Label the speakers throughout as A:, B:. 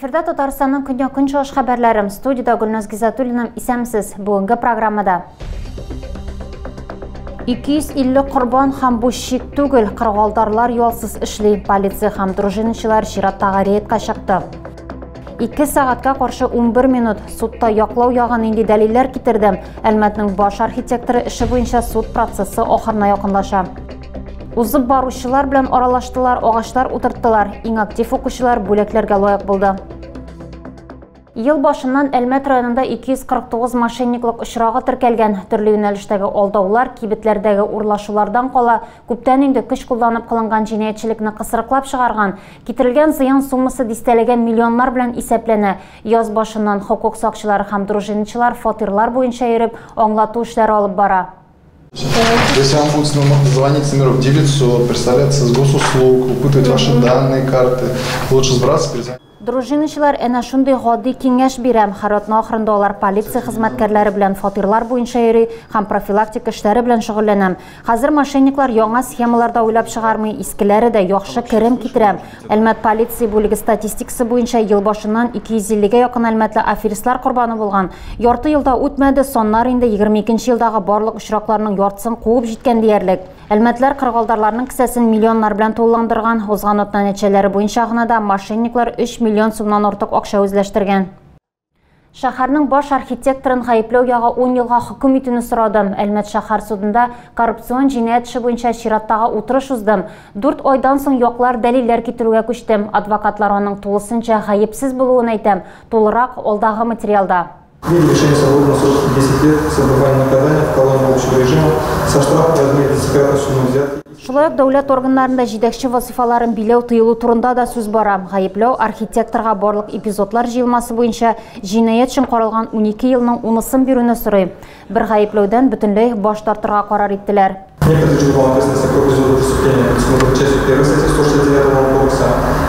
A: Эфирда Татарстанның күн чыгыш хәбәрләрем. Студияда Гөлназ Гизатуллина, исәмсез. Бүгенге программада 250 корбан һәм бу шик түгел, кыргылдарлар ялсыз эшли. Полиция һәм дружинчылар чираттагы рейдка чыкты. 2 сәгатькә каршы 11 минут судта яклау ягын инде дәлилләр китерде. Әлмәтнең баш архитекторы эше буенча суд процессы ахырына якынлаша. Узып баручылар белән аралаштылар, агачлар утырттылар. Иң актив укучылар бүләкләргә лаек булды. Ел башыннан Әлмәт районында 249 мошенниклык очрагы теркәлгән. Төрле юнәлештәге алдаулар, кибетләрдәге урлашулардан кала, күптән инде көч кулланып кылынган җинаятьчелекне кысрыклап чыгарган. Китерелгән зыян суммасы дистәләгән миллионнар белән исәпләнә. Яз башыннан хокук сакчылары һәм дружинчылар фатирлар буенча йөреп, аңлату эшләре алып бара.
B: Если вам будет звонить с номеров 900, представляться с госуслуг, выпытывать ваши данные, карты, лучше сбрасывать, перезвонить.
A: Дружинчылар әнә шундый гади киңәш бирәм. Харатны ахырында алар полиция хезмәткәрләре белән фатирлар буенча йөри һәм профилактик эшләре белән шөгыльләнәм. Хәзер мошенниклар яңа схемаларда уйлап чыгармый, искеләре дә яхшы керем китерәм. Әлмәт полиция бүлеге статистикасы буенча ел башыннан 250гә якын әлмәтле аферистлар корбаны булган. Ярты елда үтмәде, соннар инде 22нче елдагы барлык очракларның яртысын куып җиткән диярлек. Әлмәтләр кыргылдарларның кесәсен миллионнар белән тулыландырган. Узган атна нәтиҗәләре буенча гына да мошенниклар 3 миллион сумнан артык акча үзләштергән. Шәһәрнең баш архитекторын гаепләү ягы 10 елга хөкем итүне сорадым. Әлмәт шәһәр судында коррупцион җинаять эше буенча чираттагы утырыш уздым. 4 айдан соң яклар дәлилләр китерүгә күчтем. Адвокатлар аның тулысынча гаепсез булуын әйтәм. Тулырак алдагы материалда.
C: Решение свободного срока 10 лет с отбыванием наказания в колонии общего режима со штрафом в размере 10-кратной суммы взятки.
A: Шулай ук дәүләт органнарында җитәкче вазифаларын биләү тыелу турында да сүз бара. Гаепләү архитекторга барлык эпизодлар җыелмасы буенча җинаять өчен каралган 12 елның 10-сын бирүне сорый. Бер гаепләүдән бөтенләй баш тартырга карар иттеләр.
C: Некоторые же уголовной ответственности по эпизоду преступления предусмотрена частью 1 статьи 169 кодекса,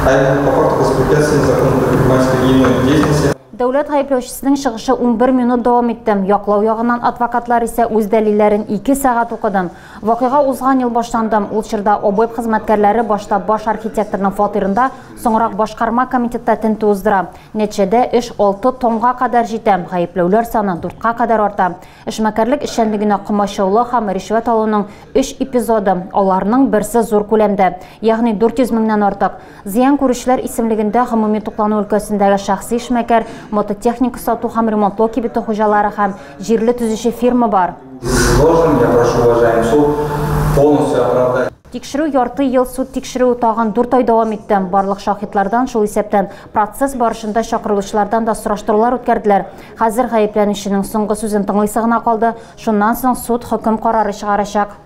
C: а именно по факту воспрепятствия незаконной предпринимательской и иной деятельности.
A: Дәүләт гаепләүчесенең чыгышы 11 минут дәвам итте. Яклау ягыннан адвокатлар исә үз дәлилләрен 2 сәгать укыды. Вакыйга узган ел башланды. Ул чорда ОБЭП хезмәткәрләре башта баш архитекторның фатирында, соңрак башкарма комитетта тентү уздыра. Нәтиҗәдә эш 6 тонга кадәр җитә. Гаепләүләр саны 4-ка кадәр арта. Эшмәкәрлек эшчәнлегенә кымачаулы һәм ришвәт алуның 3 эпизоды. Аларның берсе зур күләмдә, ягъни 400 меңнән артык. Зыян күрүчеләр исемлегендә гомуми туклану өлкәсендәге шәхси эшмәкәр, мототехника сату һәм ремонтлау кибете хуҗалары һәм җирле төзүче фирма бар.
C: Я прошу уважаемый суд полностью оправдать.
A: Тикшерү ярты ел суд тикшерү тагын 4 ай дәвам итте. Барлык шаһитлардан шул исәптән процесс барышында чакырылучылардан да сораштырулар үткәрделәр. Хәзер гаепләнүченең соңгы сүзен тыңлыйсы гына калды. Шуннан соң суд хөкем карары чыгарачак.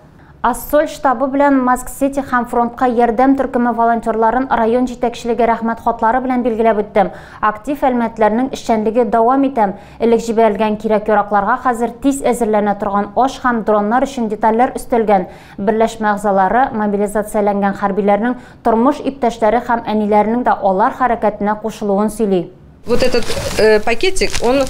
A: Ассоль штабы белән Москва-Сити һәм фронтка ярдәм төркеме волонтерларын район җитәкчелеге рәхмәт хатлары белән билгеләп үттем. Актив әлмәтләрнең эшчәнлеге дәвам итә. Элек җибәрелгән кирәк-яракларга хәзер тиз әзерләнә торган аш һәм дроннар өчен детальләр өстәлгән. Берләшмә әгъзалары мобилизацияләнгән хәрбиләрнең тормыш иптәшләре һәм әниләренең дә алар хәрәкәтенә кушылуын сөйли.
D: Вот этот пакетик, он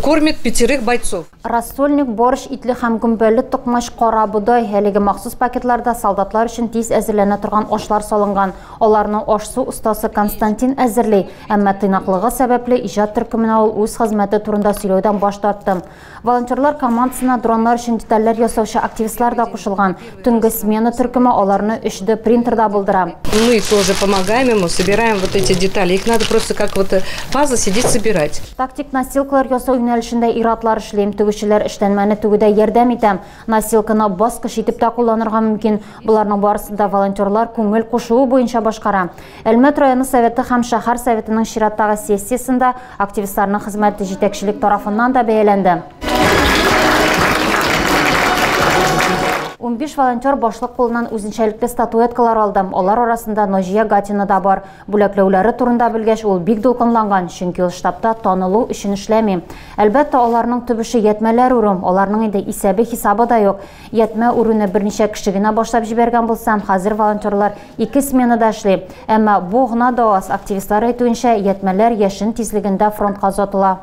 D: кормит 5 бойцов.
A: Рассольник, борщ, итле һәм гөмбәле токмаш, кара будай, әлеге махсус пакетларда солдатлар өчен тиз әзерләнә торган ашлар салынган. Аларның аш-су устасы Константин әзерли, әмма тыйнаклыгы сәбәпле иҗат төркеменә ул үз хезмәте турында сөйләүдән баш тартты. Волонтерлар командасына дроннар өчен детальләр ясаучы активистлар да кушылган. Төнге смена төркеме аларны 3D принтерда булдыра.
D: Мы тоже помогаем ему, собираем вот эти детали. Их надо просто как вот пазл сидеть собирать.
A: Тактик носилкалар ясау юнәлешендә иратлар эшлим. Тегүчеләр эштәнмәне тегүдә ярдәм итәм. Носилканы баскыч итеп тә кулланырга мөмкин. Буларның барысында волонтерлар күңел кушуы буенча башкара. Әлмәт районы советы һәм шәһәр советының чираттагы сессиясендә активистларның хезмәте җитәкчелек тарафыннан да бәяләнде. 15 волонтер башлык кулыннан үзенчәлекле статуэткалар алды. Алар арасында Ножия Гатина да бар. Бүләкләүләре турында белгәч, ул бик дулкынланган, чөнки ул штабта танылу өчен эшләми. Әлбәттә, аларның төбеше ятмәләр урым, аларның инде исәбе хисабы да юк. Ятмә урыны берничә кеше генә башлап җибәргән булсам, хәзер волонтерлар 2 сменада эшли. Әмма бу гына да аз. Активистлар әйтүенчә, ятмәләр яшен тизлегендә фронтка озатыла.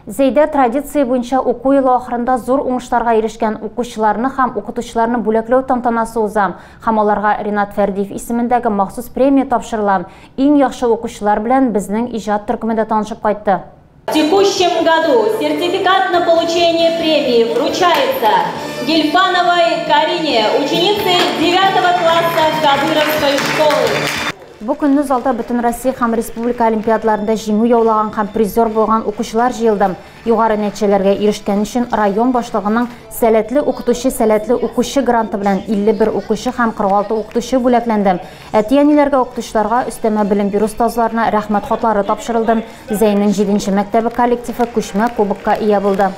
A: Зейде традиция буенча уку елы ахырында зур уңышларга ирешкән укучыларны һәм укытучыларны бүләкләү тантанасы узам. Һәм аларга Ринат Фәрдиев исемендәге махсус премия тапшырыла. Иң яхшы укучылар белән безнең иҗат төркемендә танышып кайтты.
E: В текущем году сертификат на получение премии вручается Гельфановой Карине, ученице 9 класса Кадыровской школы.
A: Бу көнне залда бөтен Россия һәм республика олимпиадаларында җиңү яулаган һәм призер булган укучылар җыелды. Югары нәтиҗәләргә ирешкән өчен район башлыгының сәләтле укучы гранты белән 51 укучы һәм 46 укытучы бүләкләнде. Әти-әниләргә, укытучыларга, өстәмә белем бирү остазларына рәхмәт хатлары тапшырылды. Зәйнең 7нче мәктәбе коллективы күчмә кубокка ия булды.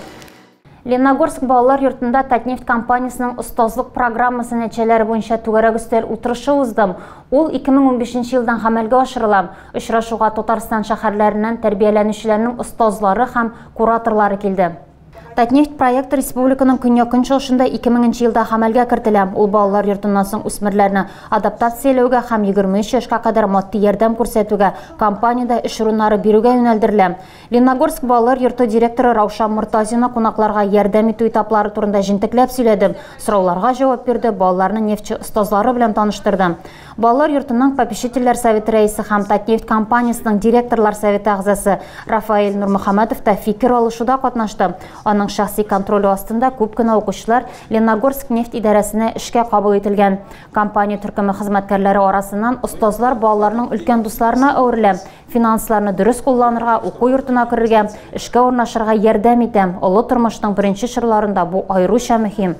A: Лениногорск балалар йортында Татнефть компаниясының остазлык программасы нәтиҗәләре буенча түгәрәк өстәл утырышы узды. Ул 2015 елдан гамәлгә ашырыла. Очрашуга Татарстан шәһәрләреннән тәрбияләнүчеләрнең остазлары һәм кураторлары килде. Татнефть проекты республиканың көньяк көнчыгышында 2000 елда гамәлгә кертелә. Ул балалар йортыннан соң үсмерләрне адаптацияләүгә һәм 23 яшькә кадәр матди ярдәм күрсәтүгә, компаниядә эш урыннары бирүгә юнәлдерелә. Лениногорск балалар йорты директоры Раушан Муртазина кунакларга ярдәм итү этаплары турында җентекләп сөйләде. Сорауларга җавап бирде, балаларны нефтче остазлары белән таныштырды. Балалар йортының попечительләр советы рәисе һәм Татнефть компаниясының директорлар советы әгъзасы Рафаэль Нурмөхәмәтов та фикер алышуда катнашты. Аның шәхси контроль астында күп кенә укучылар Лениногорск нефть идарәсенә эшкә кабул ителгән. Компания төркеме хезмәткәрләре арасыннан остазлар балаларның өлкән дусларына әверелә. Финансларны дөрес кулланырга, уку йортына керергә, эшкә урнашырга ярдәм итә. Олы тормышның беренче чорларында бу аеруча мөһим.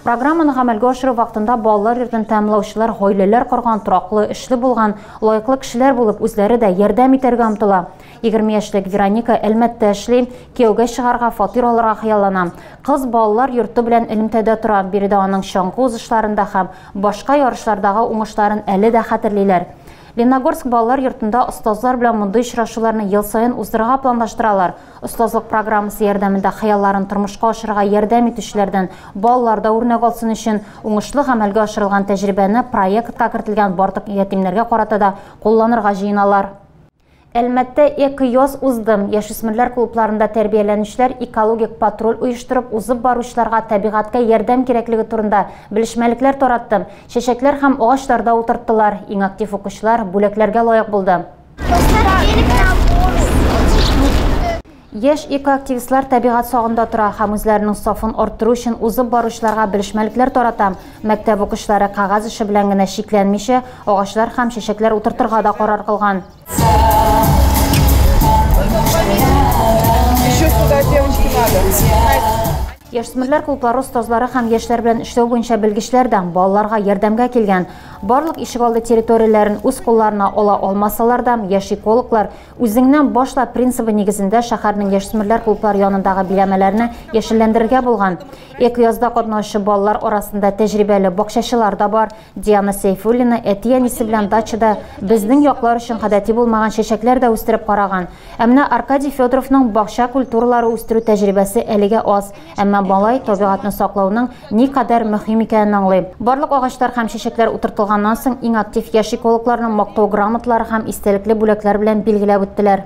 A: Программаны гамәлгә ашыру вакытында балалар йортын тәэминләүчеләр гаиләләр корган, тораклы, эшле булган, лаеклы кешеләр булып, үзләре дә ярдәм итәргә омтыла. 20 яшьлек Вероника Әлмәттә эшли, кияүгә чыгарга, фатир алырга хыяллана. Кыз балалар йорты белән элемтәдә тора, биредә аның чаңгы узышларында һәм башка ярышлардагы уңышларын әле дә хәтерлиләр. Лениногорск балалар йортында остазлар белән мондый очрашуларны ел сайын уздырырга планлаштыралар. Остазлык программасы ярдәмендә хыялларын тормышка ашырга ярдәм итүчеләрдән балаларда үрнәк алсын өчен уңышлы гамәлгә ашырылган тәҗрибәне проектка кертелгән барлык ятимнәргә карата да кулланырга җыеналар. Әлмәттә эко-яз узды. Яшүсмерләр клубларында тәрбияләнүчеләр экологик патруль оештырып, узып баручыларга табигатькә ярдәм кирәклеге турында белешмәлекләр таратты. Чәчәкләр һәм агачларда утырттылар. Иң актив укучылар бүләкләргә лаек булды. Яшь экоактивистлар табигат сагында тора һәм үзләренең сафын арттыру өчен узып баручыларга белешмәлекләр тарата. Мәктәп укучылары кагаз эше белән генә шикләнмичә, агачлар һәм чәчәкләр утыртырга да карар кылган.
F: Еще сюда девочки надо.
A: Яшүсмерләр клублары остазлары һәм яшьләр белән эшләү буенча белгечләр дә балаларга ярдәмгә килгән. Барлык ишегалды территорияләрен үз кулларына ала алмасалар да, яшь экологлар үзеңнән башла принцибы нигезендә шәһәрнең яшүсмерләр клублары янындагы биләмәләрне яшелләндерергә булган. Эко-язда катнашучы балалар арасында тәҗрибәле бакчачылар да бар. Диана Сейфуллина әти-әнисе белән дачада безнең яклар өчен гадәти булмаган чәчәкләр дә үстереп караган. Әмма Аркадий Федоровның бакча культуралары үстерү тәҗрибәсе әлегә аз. Әмма балай табигатны саклауның никадәр мөһим икәнен аңлый. Барлык агачлар һәм чәчәкләр утыртылганнан соң иң актив яшь экологларның мактау грамоталары һәм истәлекле бүләкләр белән билгеләп үттеләр.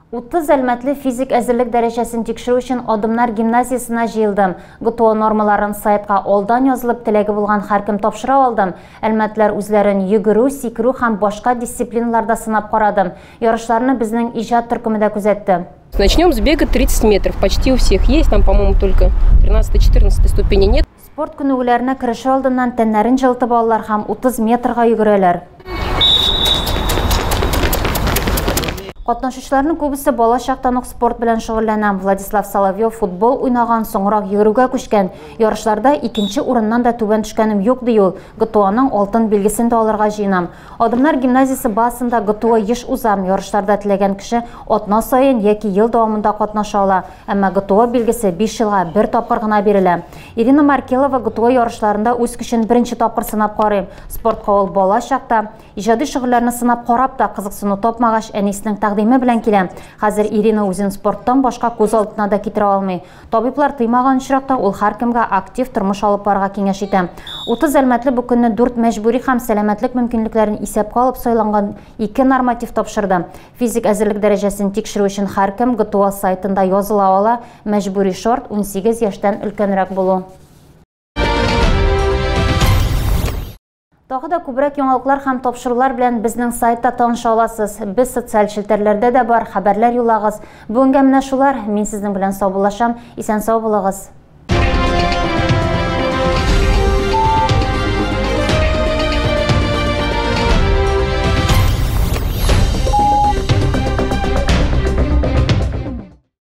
A: 30 әлмәтле физик әзерлек дәрәҗәсен тикшерү өчен Адымнар гимназиясына җыелдым. ГТО нормаларын сайтка алдан язылып теләге булган һәркем тапшыра алды. Әлмәтләр үзләрен йөгерү, сикерү һәм башка дисциплиналарда сынап карады. Ярышларны безнең иҗат төркемендә күзәтте.
G: Начнем с бега 30 метров. Почти у всех есть. Там, по-моему, только 13-14 ступени нет.
A: Спорт күнегүләренә кереше алдыннан тәннәрен җылытып алалар һәм 30 метрга йөгерәләр. Катнашучыларның күбесе бала чактан ук спорт белән шөгыльләнә. Владислав Соловьев футбол уйнаган, соңрак йөгерүгә күчкән. Ярышларда икенче урыннан да түбән төшкәнем юк ди ул. ГТОның алтын билгесен дә алырга җыенам. Адымнар гимназиясе базасында ГТО еш узам. Ярышларда теләгән кеше атна саен яки ел дәвамында катнаша ала. Әмма ГТО билгесе 5 елга бер тапкыр гына бирелә. Ирина Маркелова ГТО ярышларында үз көчен беренче тапкыр сынап карый. Спортка ул бала чакта иҗади шөгыльләрне сынап карап та кызыксыну тапмагач, әнисенең тәкъдиме белән килә. Хәзер Ирина үзен спорттан башка күз алдына да китерә алмый. Табиблар тыймаган очракта ул һәркемгә актив тормыш алып барырга киңәш итә. 30 әлмәтле бу көнне 4 мәҗбүри һәм сәламәтлек мөмкинлекләрен исәпкә алып сайланган 2 норматив тапшырды. Физик әзерлек дәрәҗәсен тикшерү өчен һәркем ГТО сайтында языла ала. Мәҗбүри шарт 18 яшьтән өлкәнрәк булу. Тагы да күбрәк яңалыклар һәм тапшырулар белән безнең сайтта таныша аласыз. Без социаль челтәрләрдә дә бар, хәбәрләр юллагыз. Бүгенгә менә шулар. Мин сезнең белән саубуллашам. Исән сау булыгыз.